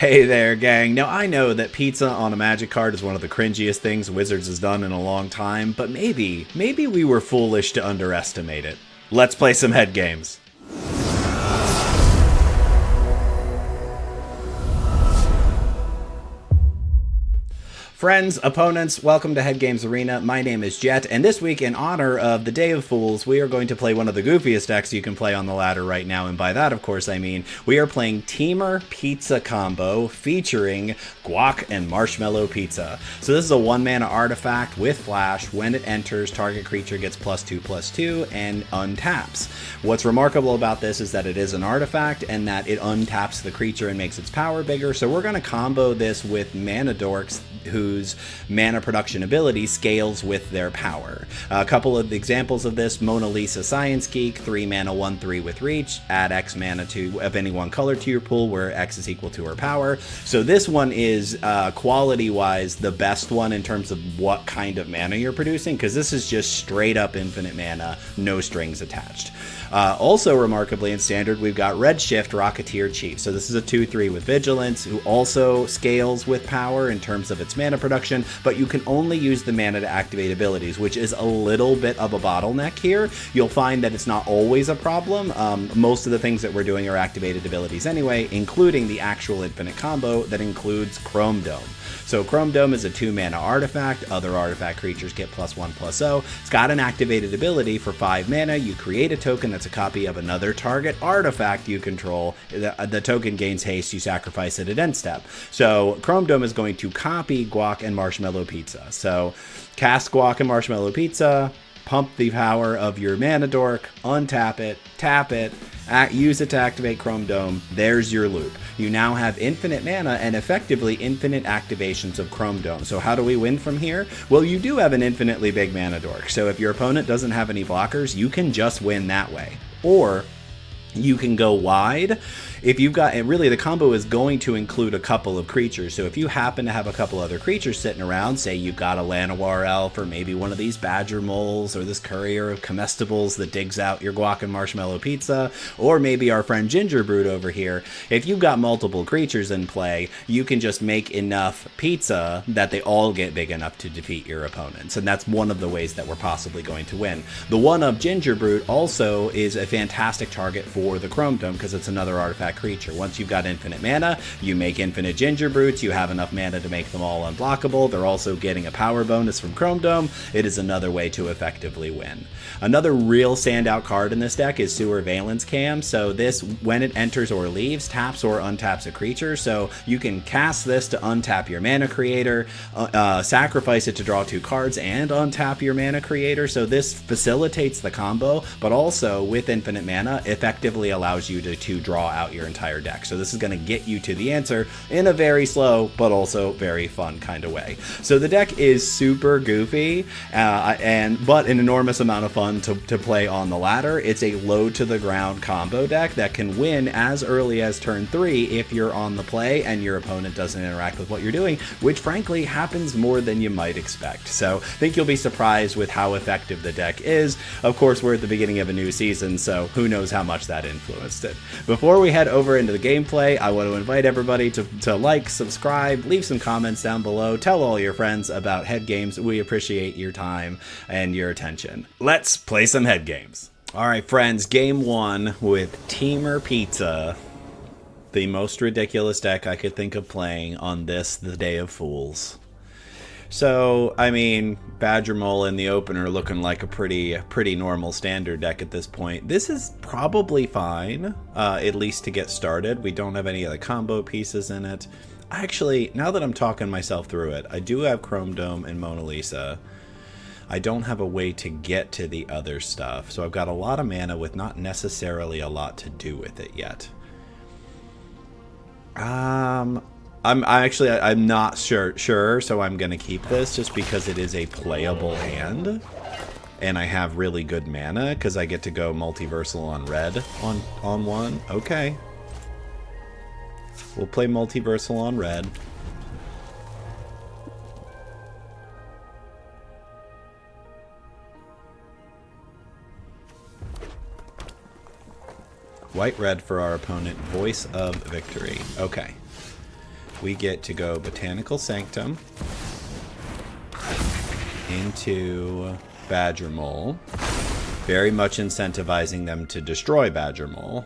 Hey there, gang. Now, I know that pizza on a magic card is one of the cringiest things Wizards has done in a long time, but maybe we were foolish to underestimate it. Let's play some head games. Friends, opponents, welcome to Head Games Arena. My name is Jet, and this week, in honor of the Day of Fools, we are going to play one of the goofiest decks you can play on the ladder right now, and by that, of course, I mean we are playing Temur Pizza Combo featuring Guac and Marshmallow Pizza. So this is a 1-mana artifact with flash. When it enters, target creature gets +2/+2 and untaps. What's remarkable about this is that it is an artifact and that it untaps the creature and makes its power bigger, so we're going to combo this with Mana Dorks, whose mana production ability scales with their power. A couple of examples of this: Mona Lisa Science Geek, 3 mana 1/3 with reach, add X mana of any one color to your pool where X is equal to her power. So this one is quality wise the best one in terms of what kind of mana you're producing, because this is just straight up infinite mana, no strings attached. Also remarkably in standard, we've got Redshift Rocketeer Chief. So this is a 2/3 with vigilance, who also scales with power in terms of its mana production, but you can only use the mana to activate abilities, which is a little bit of a bottleneck here. You'll find that it's not always a problem. Most of the things that we're doing are activated abilities anyway, including the actual infinite combo that includes Chrome Dome. So Chrome Dome is a 2-mana artifact. Other artifact creatures get +1/+0. It's got an activated ability for 5 mana. You create a token that's a copy of another target artifact you control. The token gains haste. You sacrifice it at end step. So Chrome Dome is going to copy Guac and Marshmallow Pizza. So cast Guac and Marshmallow Pizza, pump the power of your Mana Dork, untap it, tap it, use it to activate Chrome Dome. There's your loop. You now have infinite mana and effectively infinite activations of Chrome Dome. So how do we win from here? Well, you do have an infinitely big Mana Dork. So if your opponent doesn't have any blockers, you can just win that way. Or you can go wide. If you've got, and really the combo is going to include a couple of creatures. So if you happen to have a couple other creatures sitting around, say you've got a Llanowar Elf, or maybe one of these Badger Moles, or this Courier of Comestibles that digs out your Guac and Marshmallow Pizza, or maybe our friend Gingerbread over here, if you've got multiple creatures in play, you can just make enough pizza that they all get big enough to defeat your opponents. And that's one of the ways that we're possibly going to win. The one of Gingerbread also is a fantastic target for the Chrome Dome, because it's another artifact creature. Once you've got infinite mana, you make infinite Gingerbrutes. You have enough mana to make them all unblockable. They're also getting a power bonus from Chrome Dome. It is another way to effectively win. Another real standout card in this deck is Sewer Valence Cam. So this, when it enters or leaves, taps or untaps a creature. So you can cast this to untap your Mana Creator, sacrifice it to draw 2 cards, and untap your Mana Creator. So this facilitates the combo, but also with infinite mana effectively allows you to draw out your entire deck. So this is going to get you to the answer in a very slow but also very fun kind of way. So the deck is super goofy, but an enormous amount of fun to play on the ladder. It's a low to the ground combo deck that can win as early as turn 3 if you're on the play and your opponent doesn't interact with what you're doing, which frankly happens more than you might expect. So I think you'll be surprised with how effective the deck is. Of course, we're at the beginning of a new season, so who knows how much that influenced it. Before we head over into the gameplay, I want to invite everybody to like, subscribe, leave some comments down below, tell all your friends about head games. We appreciate your time and your attention. Let's play some head games. All right, friends, game 1 with Temur Pizza, the most ridiculous deck I could think of playing on this, the Day of Fools. So, I mean, Badger Mole in the opener looking like a pretty normal standard deck at this point. This is probably fine, at least to get started. We don't have any of the combo pieces in it. Actually, now that I'm talking myself through it, I do have Chrome Dome and Mona Lisa. I don't have a way to get to the other stuff, so I've got a lot of mana with not necessarily a lot to do with it yet. I'm not sure, so I'm gonna keep this just because it is a playable hand, and I have really good mana because I get to go multiversal on red on one. Okay, we'll play multiversal on red. White red for our opponent. Voice of Victory. Okay. we get to go Botanical Sanctum into Badger Mole, very much incentivizing them to destroy Badger Mole.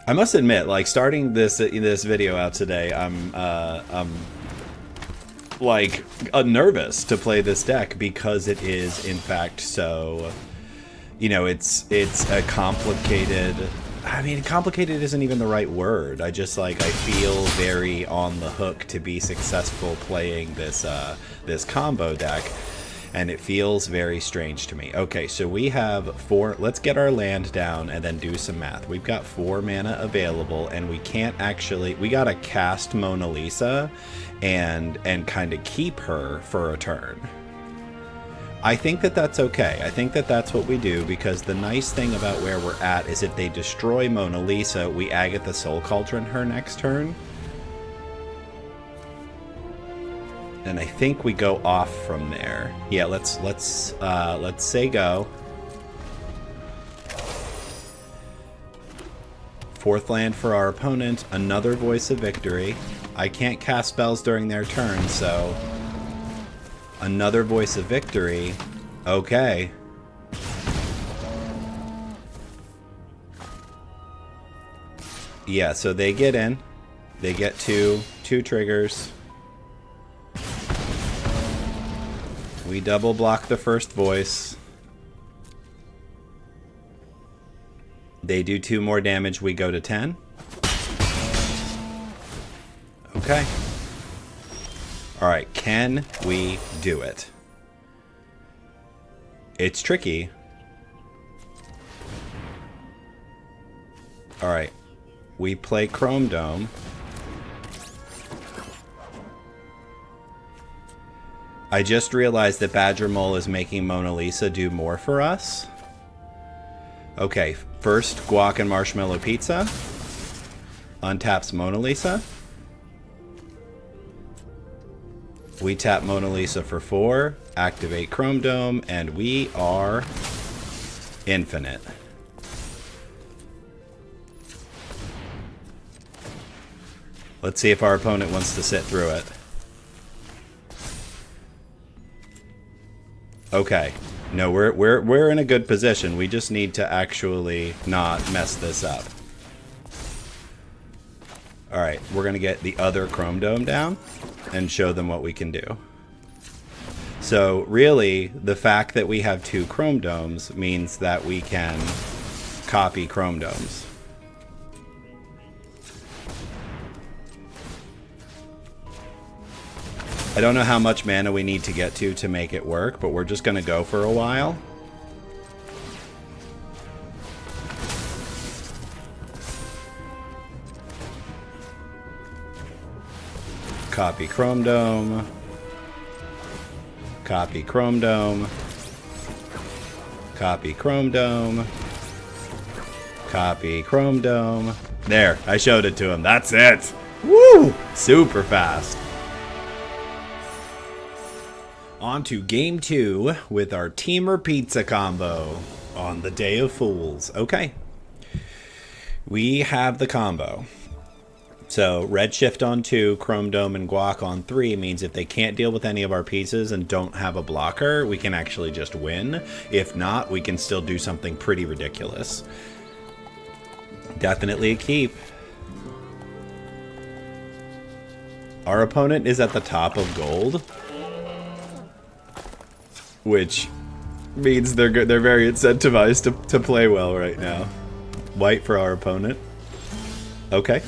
I must admit, like, starting this video out today, I'm like nervous to play this deck because it is in fact so, you know, it's a complicated. I mean, complicated isn't even the right word. I just I feel very on the hook to be successful playing this this combo deck. And it feels very strange to me. Okay, so we have 4... Let's get our land down and then do some math. We've got 4 mana available, and we can't actually... We gotta cast Mona Lisa and kind of keep her for a turn. I think that that's okay. I think that that's what we do, because the nice thing about where we're at is if they destroy Mona Lisa, we Agatha Soul Cauldron her next turn. And I think we go off from there. Yeah, let's say go. 4th land for our opponent. Another Voice of Victory. I can't cast spells during their turn, so another Voice of Victory. Okay. Yeah, so they get in. They get two triggers. We double block the first voice. They do 2 more damage. We go to 10. Okay. Alright, can we do it? It's tricky. Alright. We play Chrome Dome. I just realized that Badger Mole is making Mona Lisa do more for us. Okay, first Guac and Marshmallow Pizza. Untaps Mona Lisa. We tap Mona Lisa for 4, activate Chrome Dome, and we are infinite. Let's see if our opponent wants to sit through it. Okay. No, we're in a good position. We just need to actually not mess this up. Alright, we're going to get the other Chrome Dome down and show them what we can do. So, really, the fact that we have 2 Chrome Domes means that we can copy Chrome Domes. I don't know how much mana we need to get to make it work, but we're just going to go for a while. Copy Chrome Dome. Copy Chrome Dome. Copy Chrome Dome. Copy Chrome Dome. There, I showed it to him. That's it. Woo! Super fast. On to game 2 with our Temur pizza combo on the Day of Fools. Okay. We have the combo. So Redshift on 2, Chrome Dome and Guac on 3 means if they can't deal with any of our pieces and don't have a blocker, we can actually just win. If not, we can still do something pretty ridiculous. Definitely a keep. Our opponent is at the top of gold, which means they're good. They're very incentivized to play well right now. White for our opponent. Okay.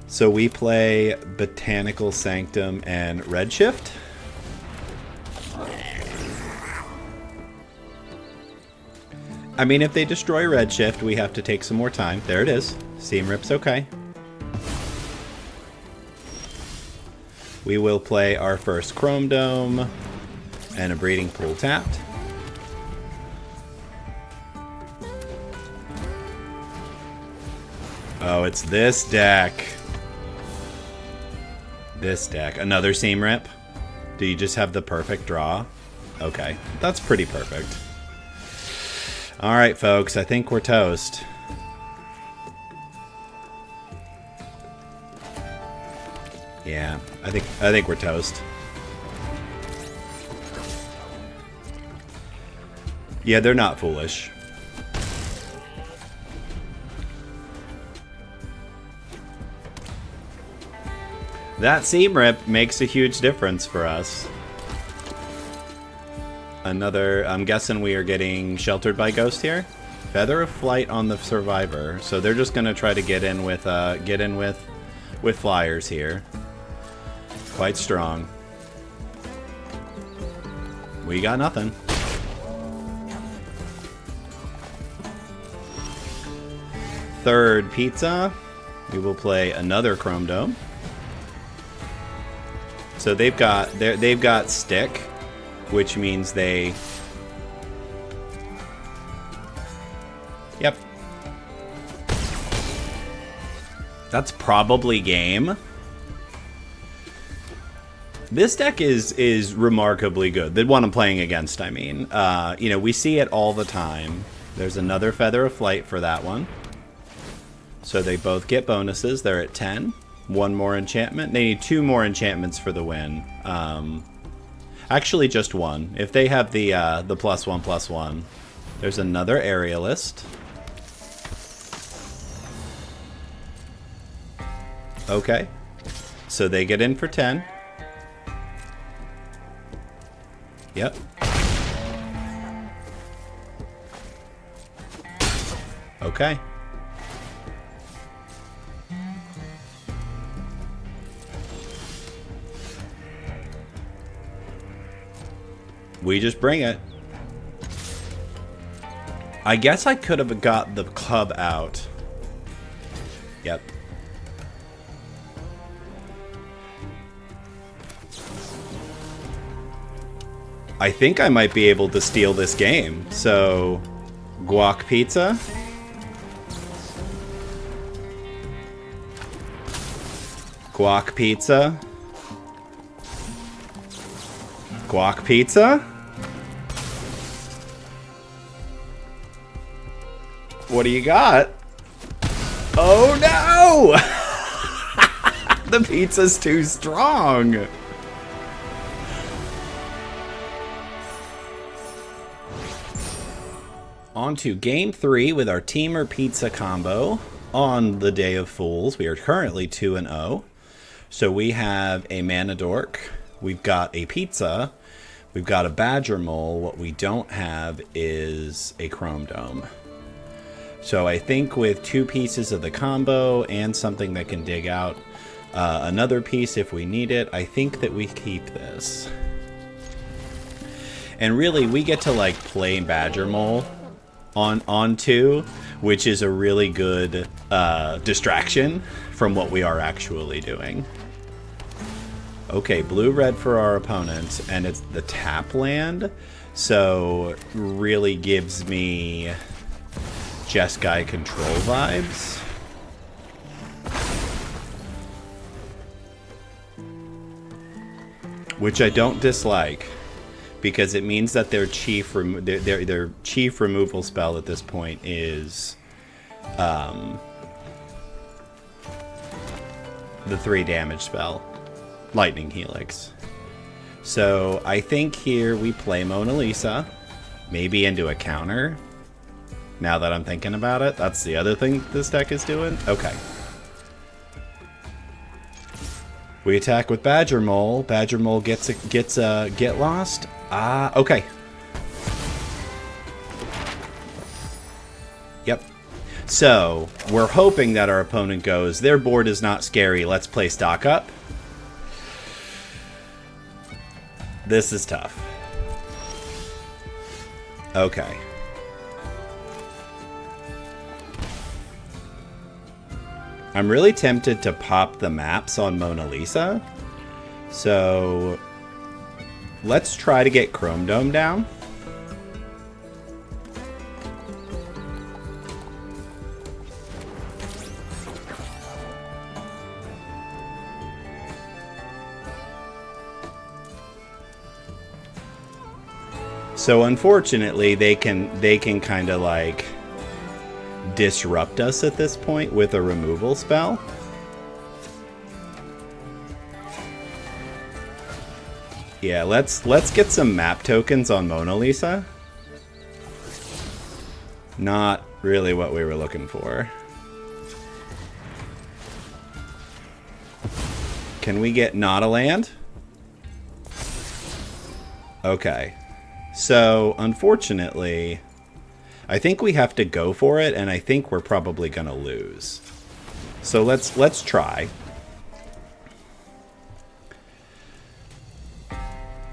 So we play Botanical Sanctum and Redshift. I mean, if they destroy Redshift, we have to take some more time. There it is. Seam Rip's okay. We will play our first Chrome Dome and a Breeding Pool tapped. Oh, it's this deck. This deck. Another Seam Rip. Do you just have the perfect draw? Okay, that's pretty perfect. All right, folks, I think we're toast. Yeah, I think we're toast. Yeah, they're not foolish. That seam rip makes a huge difference for us. Another, I'm guessing we are getting sheltered by Ghost here. Feather of Flight on the Survivor, so they're just gonna try to get in with flyers here. Quite strong. We got nothing. Third pizza. We will play another Chrome Dome. So they've got stick, which means they. Yep. That's probably game. This deck is remarkably good. The one I'm playing against, I mean. You know, we see it all the time. There's another Feather of Flight for that one. So they both get bonuses. They're at 10. One more enchantment. They need 2 more enchantments for the win. Actually, just 1. If they have the +1/+1. There's another aerialist. Okay. So they get in for 10. Yep. Okay. We just bring it. I guess I could have got the club out. Yep. I think I might be able to steal this game. So, guac pizza. Guac pizza. Guac pizza? What do you got? Oh no! The pizza's too strong. On to game 3 with our Temur pizza combo on the Day of Fools. We are currently 2-0. So we have a mana dork. We've got a pizza. We've got a badger mole. What we don't have is a chrome dome. So I think with 2 pieces of the combo and something that can dig out another piece if we need it, I think that we keep this. And really, we get to like play badger mole on 2, which is a really good distraction from what we are actually doing. Okay, blue-red for our opponent, and it's the tap land, so really gives me Jeskai control vibes. Which I don't dislike, because it means that their chief removal spell at this point is the 3 damage spell. Lightning Helix. So I think here we play Mona Lisa, maybe into a counter. Now that I'm thinking about it, that's the other thing this deck is doing. Okay. We attack with Badger Mole. Badger Mole gets get lost. Okay. Yep. So we're hoping that our opponent goes, their board is not scary. Let's play stock up. This is tough. Okay. I'm really tempted to pop the maps on Mona Lisa. So let's try to get Chrome Dome down. So unfortunately, they can kind of like disrupt us at this point with a removal spell. Yeah, let's get some map tokens on Mona Lisa. Not really what we were looking for. Can we get not a land? Okay. So, unfortunately, I think we have to go for it, and I think we're probably gonna lose. So let's try.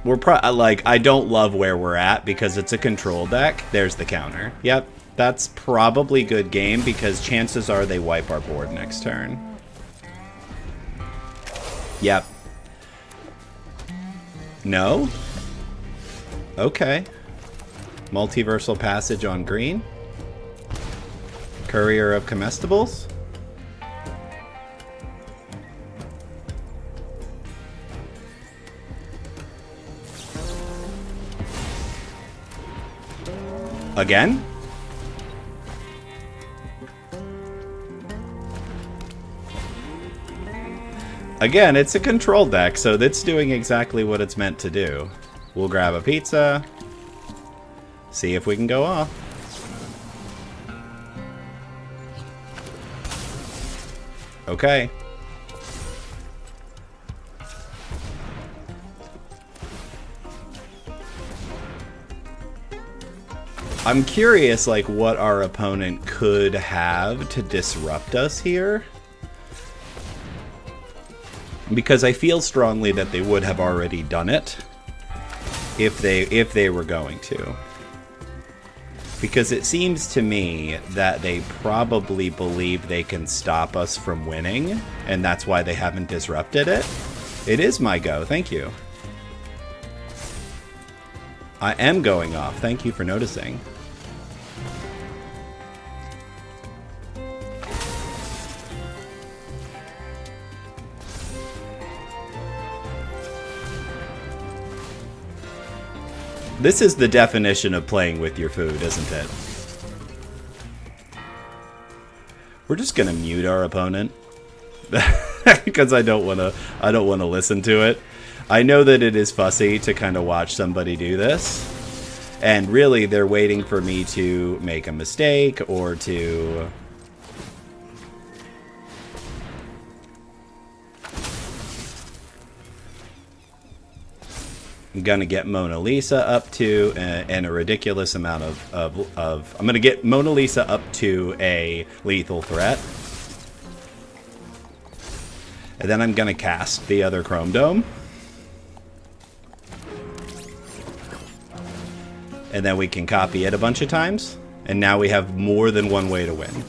We're like, I don't love where we're at because it's a control deck. There's the counter. Yep, that's probably good game because chances are they wipe our board next turn. Yep. No? Okay. Multiversal Passage on green. Courier of Comestibles. Again? Again, it's a control deck, so that's doing exactly what it's meant to do. We'll grab a pizza. See if we can go off. Okay. I'm curious, like, what our opponent could have to disrupt us here. Because I feel strongly that they would have already done it if they were going to. Because it seems to me that they probably believe they can stop us from winning, and that's why they haven't disrupted it. It is my go, thank you. I am going off, thank you for noticing. This is the definition of playing with your food, isn't it? We're just gonna mute our opponent because I don't want to listen to it. I know that it is fussy to kind of watch somebody do this, and really they're waiting for me to make a mistake or to I'm gonna get Mona Lisa up to and a ridiculous amount of I'm gonna get Mona Lisa up to a lethal threat, and then I'm gonna cast the other Chrome Dome, and then we can copy it a bunch of times, and now we have more than one way to win.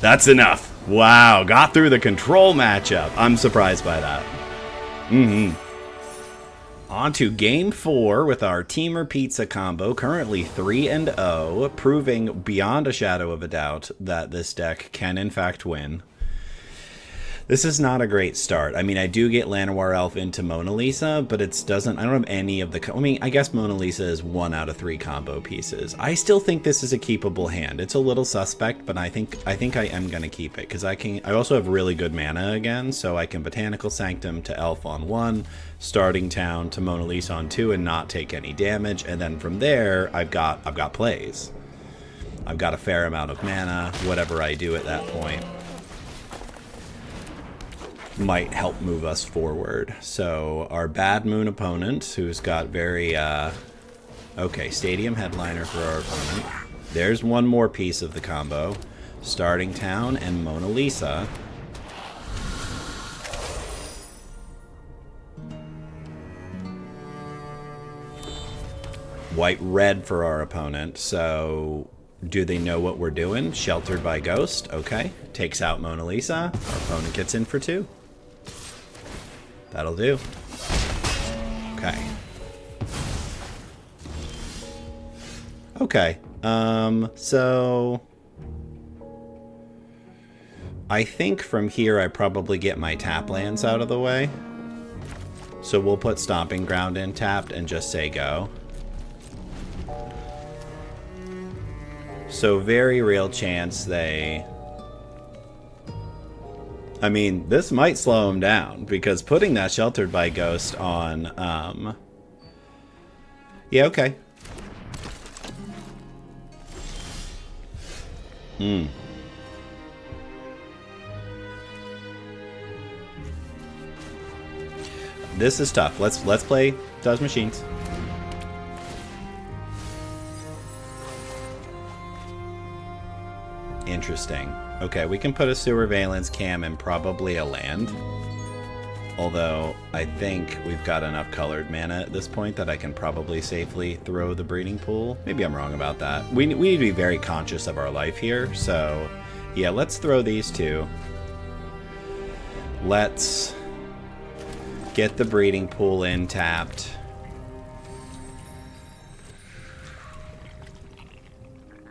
That's enough. Wow, got through the control matchup. I'm surprised by that. On to game 4 with our Temur Pizza combo, currently 3-0, proving beyond a shadow of a doubt that this deck can in fact win. This is not a great start. I mean, I do get Llanowar Elf into Mona Lisa, but it doesn't. I don't have any of the. I mean, I guess Mona Lisa is 1 out of 3 combo pieces. I still think this is a keepable hand. It's a little suspect, but I think I am gonna keep it because I can. I also have really good mana again, so I can Botanical Sanctum to Elf on 1, Starting Town to Mona Lisa on 2, and not take any damage. And then from there, I've got plays. I've got a fair amount of mana. Whatever I do at that point might help move us forward. So our Bad Moon opponent, who's got very okay, Stadium Headliner for our opponent. There's one more piece of the combo. Starting Town and Mona Lisa. White red for our opponent. So do they know what we're doing? Sheltered by Ghost. Okay. Takes out Mona Lisa. Our opponent gets in for 2. That'll do. Okay. Okay. So I think from here I probably get my tap lands out of the way. So we'll put Stomping Ground in tapped and just say go. So very real chance they... I mean, this might slow them down, because putting that Sheltered by Ghost on... Yeah, okay. This is tough. Let's play Dodge Machines. Interesting. Okay, we can put a Sewer Valence Cam and probably a land. Although, I think we've got enough colored mana at this point that I can probably safely throw the Breeding Pool. Maybe I'm wrong about that. We need to be very conscious of our life here, so... Yeah, let's throw these two. Let's get the Breeding Pool in tapped.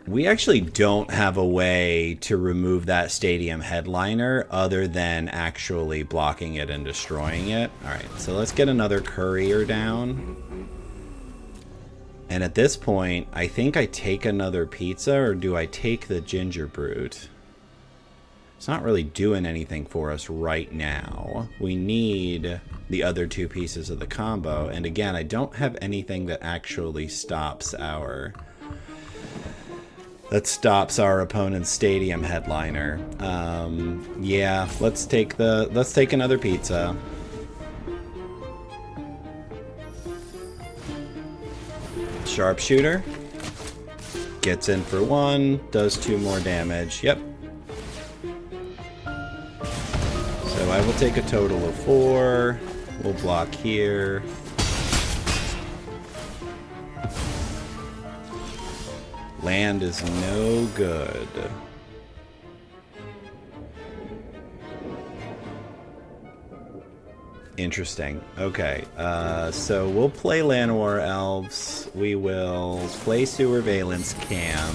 We actually don't have a way to remove that Stadium Headliner other than actually blocking it and destroying it. Alright, so let's get another Courier down. And at this point, I think I take another Pizza, or do I take the Ginger Brute? It's not really doing anything for us right now. We need the other two pieces of the combo. And again, I don't have anything that actually stops our... That stops our opponent's Stadium Headliner. Yeah, let's take another Pizza. Sharpshooter gets in for 1, does 2 more damage. Yep. So I will take a total of 4. We'll block here. Land is no good. Interesting. Okay, so we'll play Llanowar Elves. We will play Sewer Valence Cam.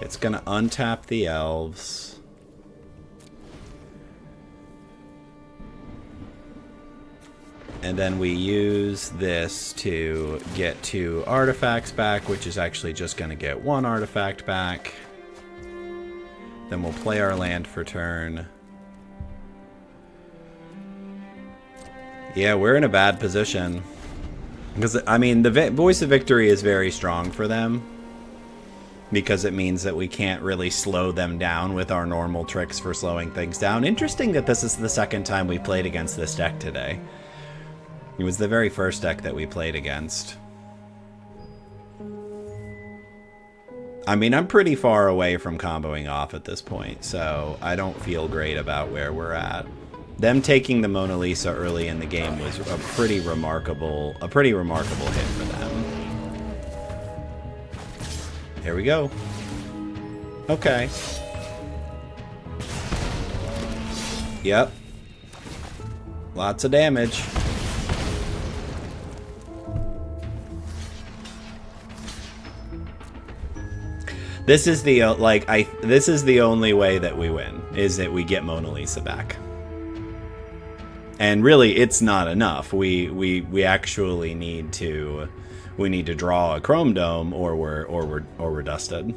It's gonna untap the Elves. And then we use this to get 2 artifacts back, which is actually just going to get 1 artifact back. Then we'll play our land for turn. Yeah, we're in a bad position. Because, I mean, the Voice of Victory is very strong for them. Because it means that we can't really slow them down with our normal tricks for slowing things down. Interesting that this is the second time we played against this deck today. It was the very first deck that we played against. I mean, I'm pretty far away from comboing off at this point, so I don't feel great about where we're at. Them taking the Mona Lisa early in the game was a pretty remarkable hit for them. Here we go. Okay. Yep. Lots of damage. This is the this is the only way that we win, is that we get Mona Lisa back. And really, it's not enough. We actually need to draw a Chrome Dome, or we're dusted.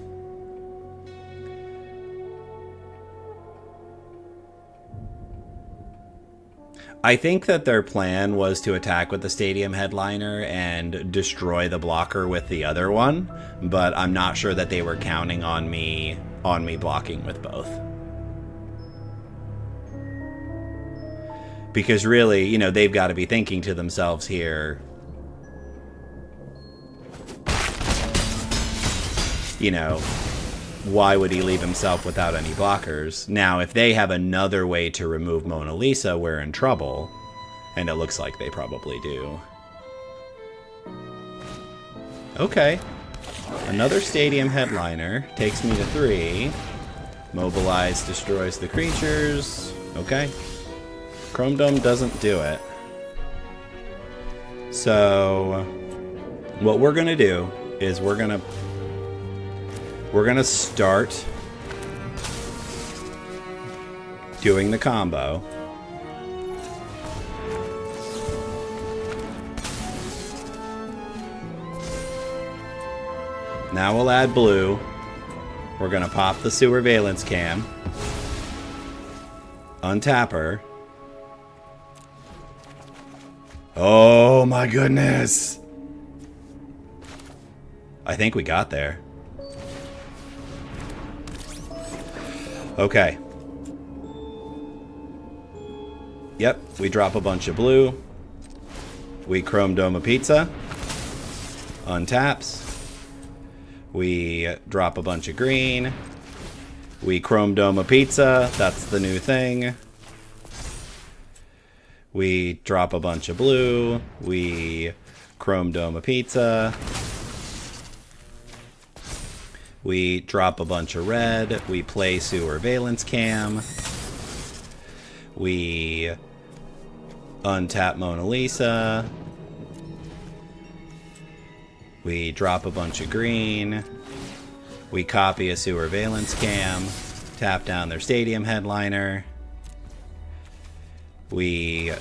I think that their plan was to attack with the Stadium Headliner and destroy the blocker with the other one, but I'm not sure that they were counting on me blocking with both. Because really, you know, they've got to be thinking to themselves here, you know, why would he leave himself without any blockers? Now, if they have another way to remove Mona Lisa, we're in trouble. And it looks like they probably do. Okay. Another Stadium Headliner takes me to 3. Mobilize destroys the creatures. Okay. Chrome Dome doesn't do it. So, what we're going to do is we're going to start doing the combo. Now we'll add blue. We're going to pop the sewer valence cam. Untap her. Oh my goodness. I think we got there. Okay. Yep, we drop a bunch of blue. We chrome dome a pizza. Untaps. We drop a bunch of green. We chrome dome a pizza. That's the new thing. We drop a bunch of blue. We chrome dome a pizza. We drop a bunch of red. We play sewer valence cam. We untap Mona Lisa. We drop a bunch of green. We copy a sewer valence cam. Tap down their stadium headliner. We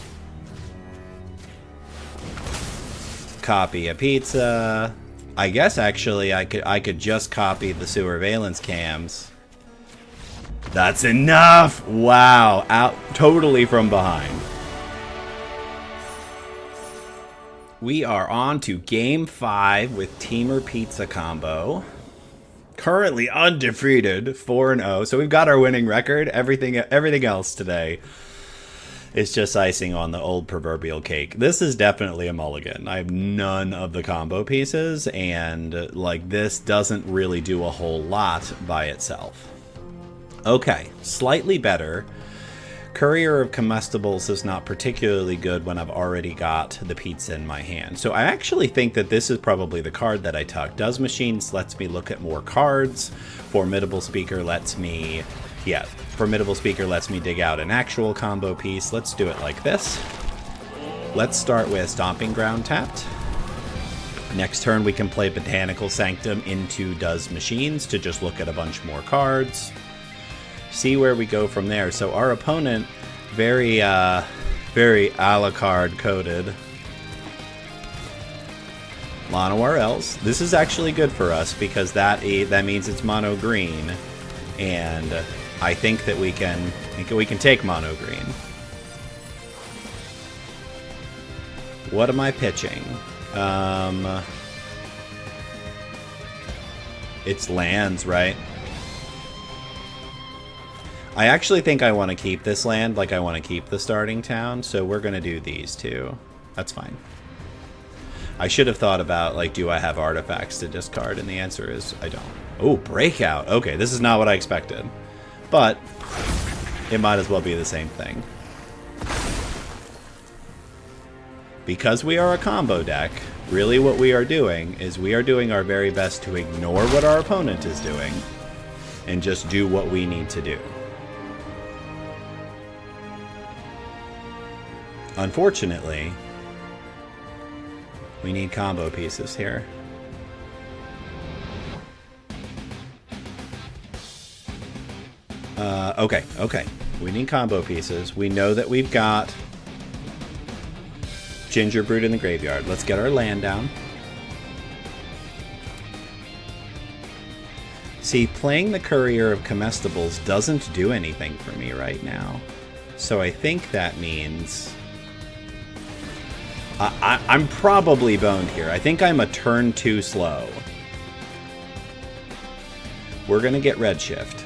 copy a pizza. I guess actually I could just copy the sewer valence cams. That's enough! Wow, out totally from behind. We are on to game 5 with Temur Pizza Combo. Currently undefeated, 4-0. So we've got our winning record. Everything else today is just icing on the old proverbial cake. This is definitely a mulligan. I have none of the combo pieces, and like this doesn't really do a whole lot by itself. Okay, slightly better. Courier of Comestibles is not particularly good when I've already got the pizza in my hand. So I actually think that this is probably the card that I tuck. Does Machines lets me look at more cards. Formidable Speaker lets me... Yeah, Formidable Speaker lets me dig out an actual combo piece. Let's do it like this. Let's start with Stomping Ground tapped. Next turn we can play Botanical Sanctum into Does Machines to just look at a bunch more cards. See where we go from there. So our opponent, very a la carte coded mono RLs. This is actually good for us because that means it's mono green, and I think that we can take mono green. What am I pitching? It's lands, right? I actually think I want to keep this land, like I want to keep the starting town, so we're going to do these two. That's fine. I should have thought about, like, do I have artifacts to discard, and the answer is I don't. Oh, Breakout. Okay, this is not what I expected. But it might as well be the same thing. Because we are a combo deck, really what we are doing is we are doing our very best to ignore what our opponent is doing and just do what we need to do. Unfortunately, we need combo pieces here. Okay. We need combo pieces. We know that we've got Gingerbread in the graveyard. Let's get our land down. See, playing the Courier of Comestibles doesn't do anything for me right now. So I think that means... I'm probably boned here. I think I'm a turn too slow. We're going to get Redshift.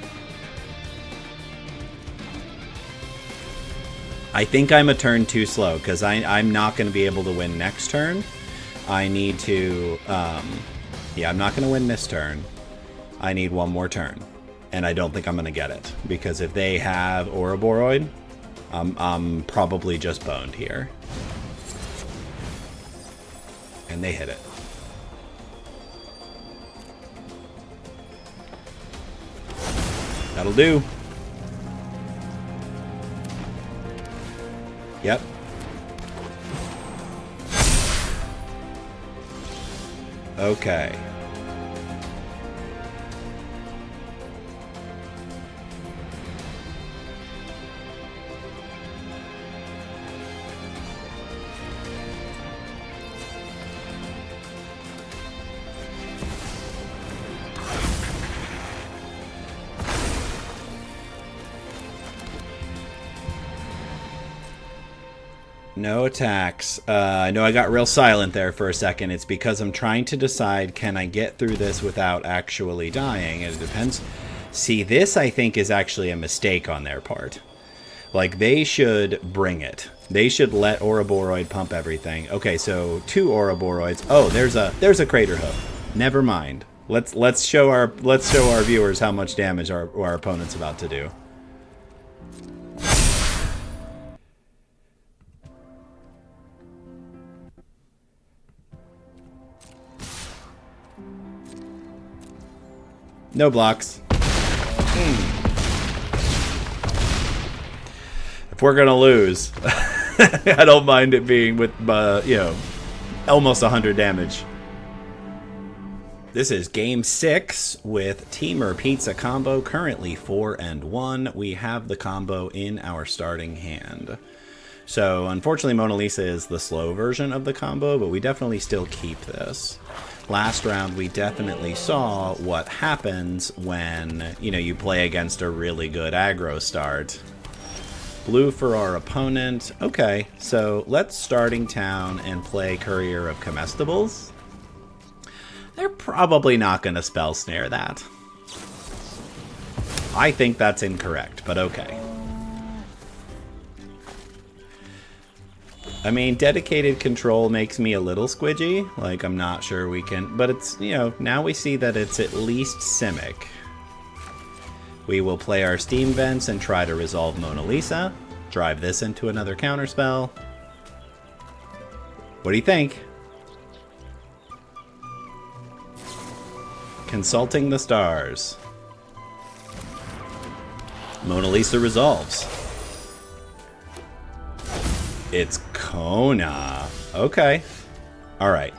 I think I'm a turn too slow because I'm not going to be able to win next turn. I need to... yeah, I'm not going to win this turn. I need one more turn. And I don't think I'm going to get it. Because if they have Ouroboros, I'm probably just boned here. And they hit it. That'll do. Yep. Okay. No attacks. I know I got real silent there for a second. It's because I'm trying to decide, can I get through this without actually dying? And it depends. See, this I think is actually a mistake on their part. Like, they should bring it. They should let Ouroboros pump everything. Okay, so 2 Ouroboros. Oh, there's a crater hoof. Never mind. Let's show our viewers how much damage our opponent's about to do. No blocks. If we're gonna lose, I don't mind it being with, you know, almost 100 damage. This is game 6 with Temur Pizza combo, currently 4-1. We have the combo in our starting hand. So unfortunately Mona Lisa is the slow version of the combo, but we definitely still keep this. Last round we definitely saw what happens when, you know, you play against a really good aggro start. Blue for our opponent. Okay, so let's starting town and play Courier of Comestibles. They're probably not going to spell snare that. I think that's incorrect, but okay. I mean, dedicated control makes me a little squidgy. Like, I'm not sure we can... But it's, you know, now we see that it's at least Simic. We will play our Steam Vents and try to resolve Mona Lisa. Drive this into another counterspell. What do you think? Consulting the stars. Mona Lisa resolves. It's Kona. Okay. Alright.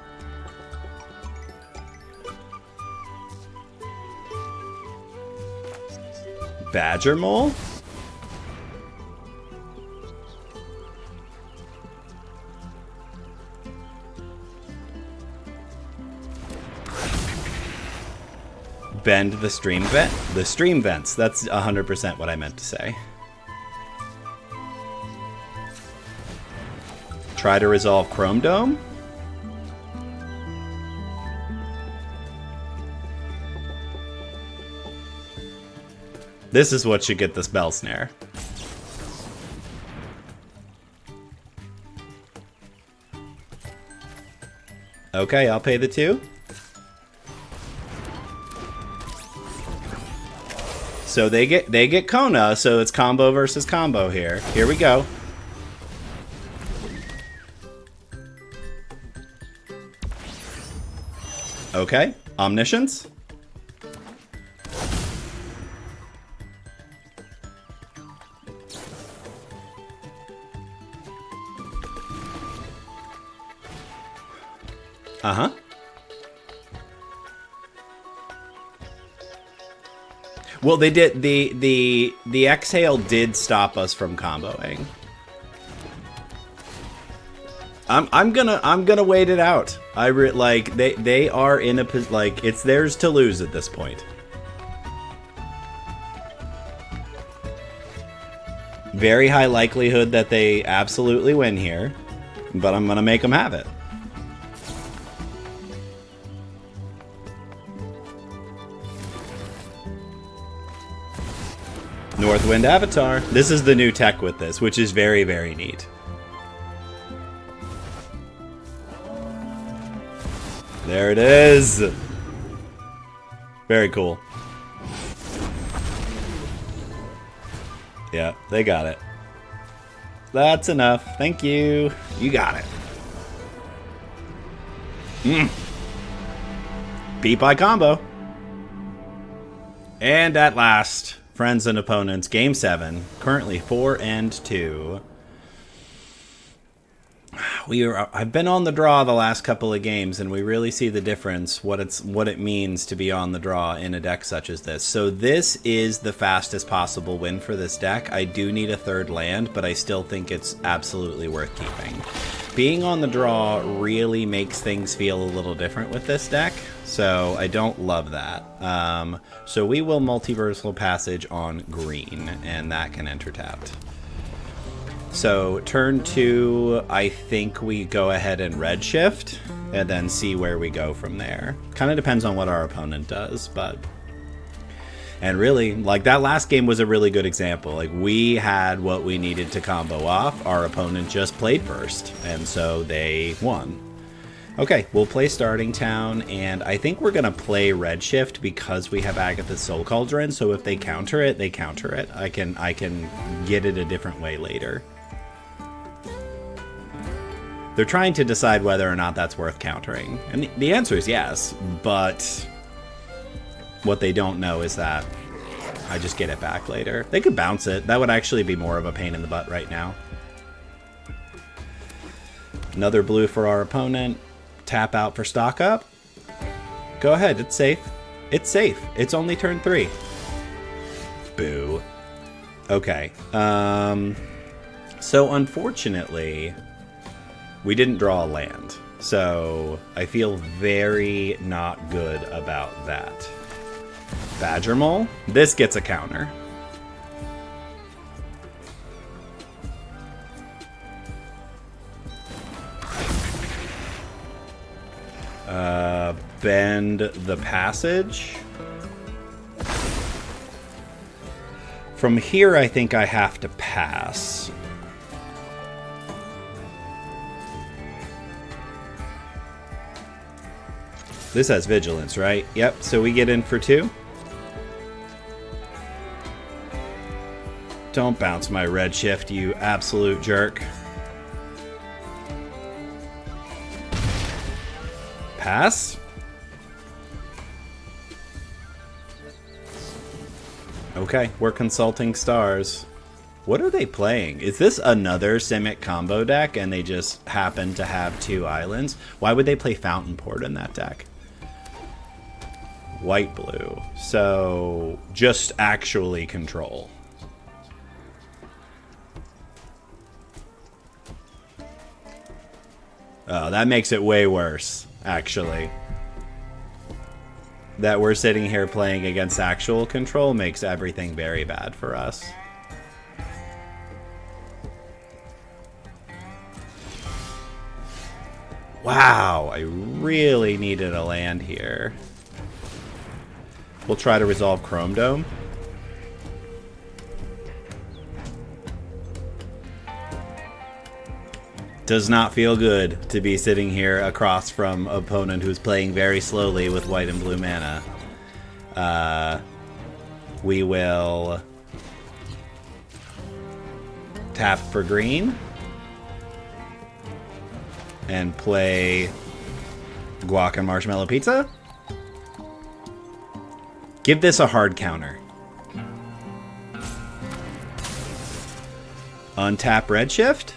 Badger Mole? Bend the stream vent? The stream vents. That's 100% what I meant to say. Try to resolve Chrome Dome? This is what should get the spell snare. Okay, I'll pay the 2. So they get Kona, so it's combo versus combo here. Here we go. Okay, Omniscience. Uh-huh. Well, they did the exhale did stop us from comboing. I'm gonna wait it out. Like they are in a like it's theirs to lose at this point. Very high likelihood that they absolutely win here, but I'm gonna make them have it. Northwind Avatar. This is the new tech with this, which is very, very neat. There it is. Very cool. Yeah, they got it. That's enough. Thank you. You got it. Beat by combo. And at last, friends and opponents, game 7, currently 4-2. I've been on the draw the last couple of games, and we really see the difference, what it means to be on the draw in a deck such as this. So this is the fastest possible win for this deck. I do need a 3rd land, but I still think it's absolutely worth keeping. Being on the draw really makes things feel a little different with this deck, so I don't love that. So we will Multiversal Passage on green, and that can enter tapped. So turn 2, I think we go ahead and Redshift, and then see where we go from there. Kind of depends on what our opponent does, but... And really, like, that last game was a really good example. Like, we had what we needed to combo off. Our opponent just played first, and so they won. Okay, we'll play Starting Town, and I think we're going to play Redshift because we have Agatha's Soul Cauldron, so if they counter it, they counter it. I can get it a different way later. They're trying to decide whether or not that's worth countering. And the answer is yes, but what they don't know is that I just get it back later. They could bounce it. That would actually be more of a pain in the butt right now. Another blue for our opponent. Tap out for stock up. Go ahead, it's safe. It's safe. It's only turn 3. Boo. Okay. So unfortunately, we didn't draw a land. So I feel very not good about that. Badger Mole. This gets a counter. Bend the Passage. From here, I think I have to pass. This has Vigilance, right? Yep, so we get in for 2. Don't bounce my Redshift, you absolute jerk. Pass? Okay, we're consulting stars. What are they playing? Is this another Simic combo deck and they just happen to have 2 islands? Why would they play Fountain Port in that deck? White-blue. So, just actually control. Oh, that makes it way worse, actually. That we're sitting here playing against actual control makes everything very bad for us. Wow, I really needed a land here. We'll try to resolve Chrome Dome. Does not feel good to be sitting here across from an opponent who's playing very slowly with white and blue mana. We will tap for green and play Guac and Marshmallow Pizza. Give this a hard counter. Untap Redshift.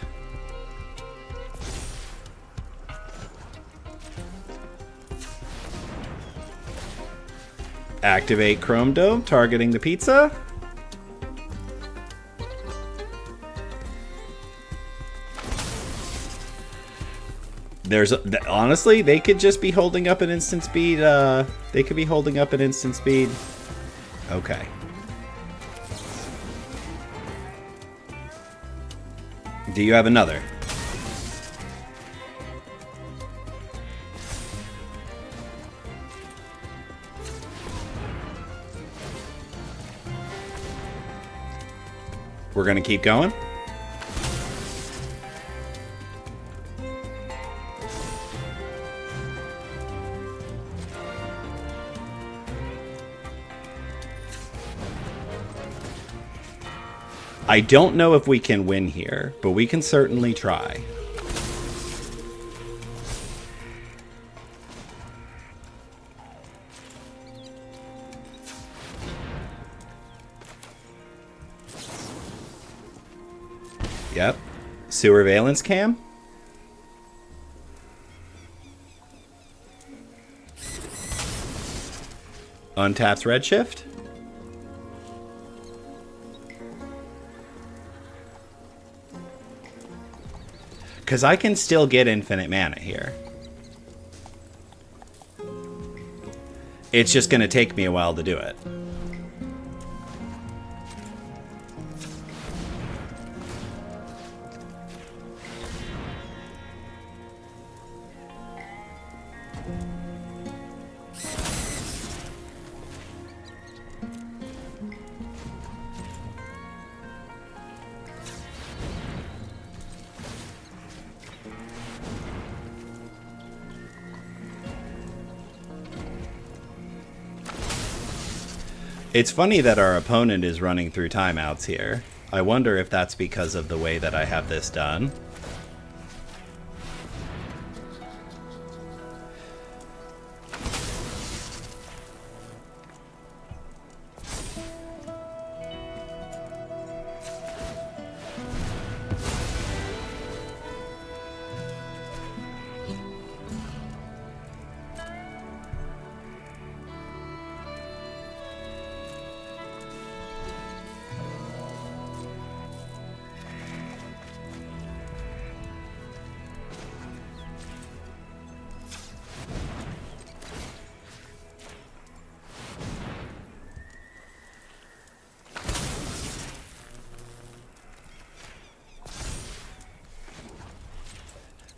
Activate Chrome Dome, targeting the pizza. Honestly, they could just be holding up an instant speed. They could be holding up an instant speed. Okay. Do you have another? We're gonna keep going. I don't know if we can win here, but we can certainly try. Yep. Sewer Valence Cam. Untaps Redshift. Because I can still get infinite mana here. It's just going to take me a while to do it. It's funny that our opponent is running through timeouts here. I wonder if that's because of the way that I have this done.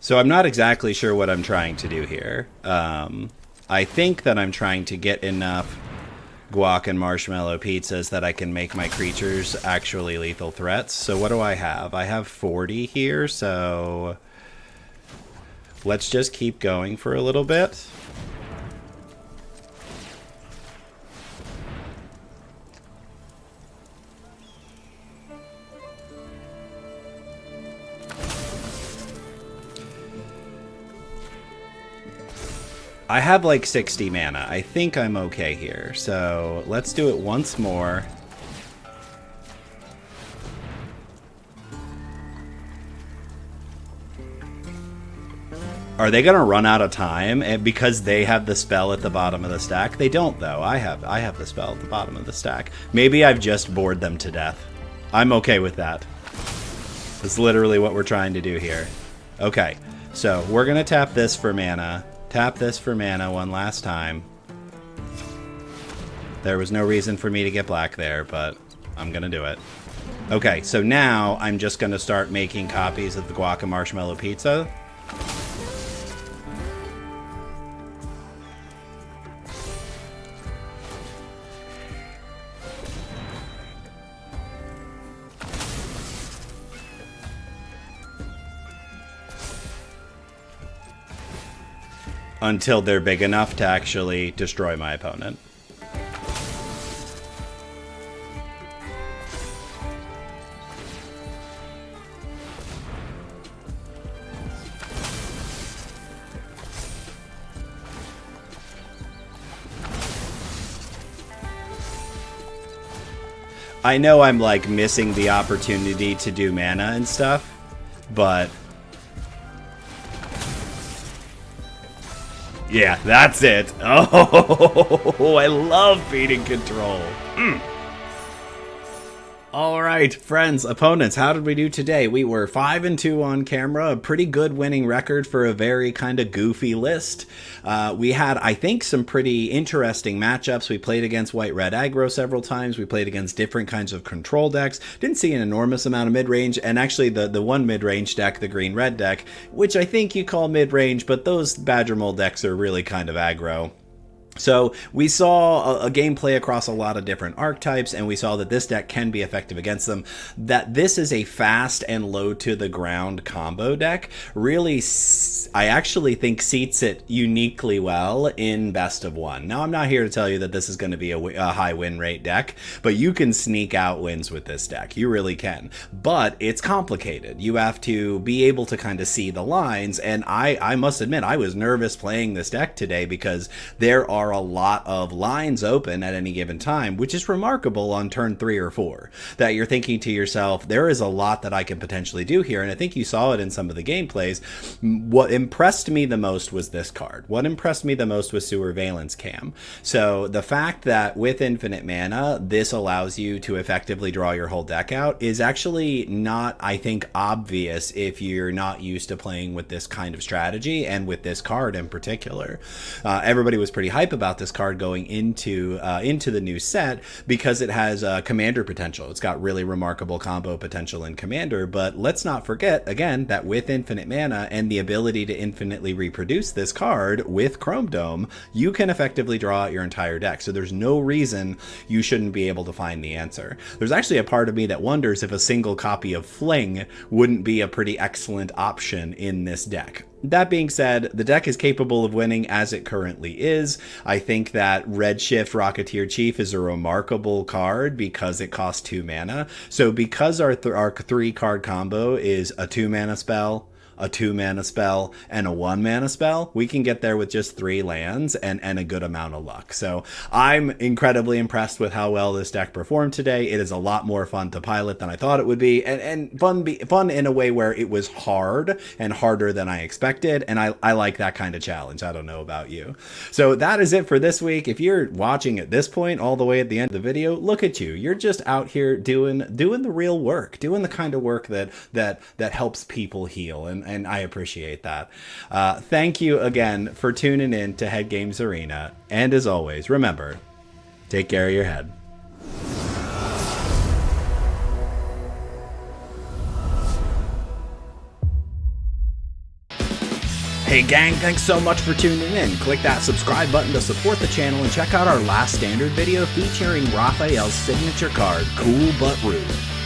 So I'm not exactly sure what I'm trying to do here. I think that I'm trying to get enough guac and marshmallow pizzas that I can make my creatures actually lethal threats. So what do I have? I have 40 here, so let's just keep going for a little bit. I have like 60 mana. I think I'm okay here. So let's do it once more. Are they going to run out of time because they have the spell at the bottom of the stack? They don't, though. I have the spell at the bottom of the stack. Maybe I've just bored them to death. I'm okay with that. That's literally what we're trying to do here. Okay, so we're going to tap this for mana. Tap this for mana one last time. There was no reason for me to get black there, but I'm going to do it. Okay, so now I'm just going to start making copies of the Guac and Marshmallow pizza. Until they're big enough to actually destroy my opponent. I know I'm like missing the opportunity to do mana and stuff, but yeah, that's it. Oh, I love beating control. All right, friends, opponents, how did we do today? We were 5-2 on camera, a pretty good winning record for a very kind of goofy list. We had, I think, some pretty interesting matchups. We played against white-red aggro several times. We played against different kinds of control decks. Didn't see an enormous amount of mid-range, and actually the one mid-range deck, the green-red deck, which I think you call mid-range, but those Badger Mold decks are really kind of aggro. So we saw a gameplay across a lot of different archetypes, and we saw that this deck can be effective against them. That this is a fast and low to the ground combo deck really, I actually think, seats it uniquely well in best of one. Now, I'm not here to tell you that this is going to be a high win rate deck, but you can sneak out wins with this deck. You really can. But it's complicated. You have to be able to kind of see the lines, and I must admit, I was nervous playing this deck today because there are a lot of lines open at any given time, which is remarkable on turn 3 or 4, that you're thinking to yourself, there is a lot that I can potentially do here. And I think you saw it in some of the gameplays. What impressed me the most was this card. What impressed me the most was Sewer Valence Cam. So the fact that with infinite mana, this allows you to effectively draw your whole deck out is actually not, I think, obvious if you're not used to playing with this kind of strategy and with this card in particular. Everybody was pretty hype about this card going into the new set, because it has commander potential. It's got really remarkable combo potential in commander, but let's not forget, again, that with infinite mana and the ability to infinitely reproduce this card with Chrome Dome, you can effectively draw out your entire deck. So there's no reason you shouldn't be able to find the answer. There's actually a part of me that wonders if a single copy of Fling wouldn't be a pretty excellent option in this deck. That being said, the deck is capable of winning as it currently is. I think that Redshift Rocketeer Chief is a remarkable card because it costs 2 mana. So because our 3 card combo is a 2 mana spell, a 2 mana spell, and a 1 mana spell, we can get there with just 3 lands and a good amount of luck. So I'm incredibly impressed with how well this deck performed today. It is a lot more fun to pilot than I thought it would be, and fun in a way where it was hard and harder than I expected, and I like that kind of challenge. I don't know about you. So that is it for this week. If you're watching at this point all the way at the end of the video, look at you. You're just out here doing the real work, doing the kind of work that helps people heal, and I appreciate that. Thank you again for tuning in to Head Games Arena, and as always, remember, take care of your head. Hey gang, thanks so much for tuning in. Click that subscribe button to support the channel and check out our last standard video featuring Raphael's signature card, Cool But Rude.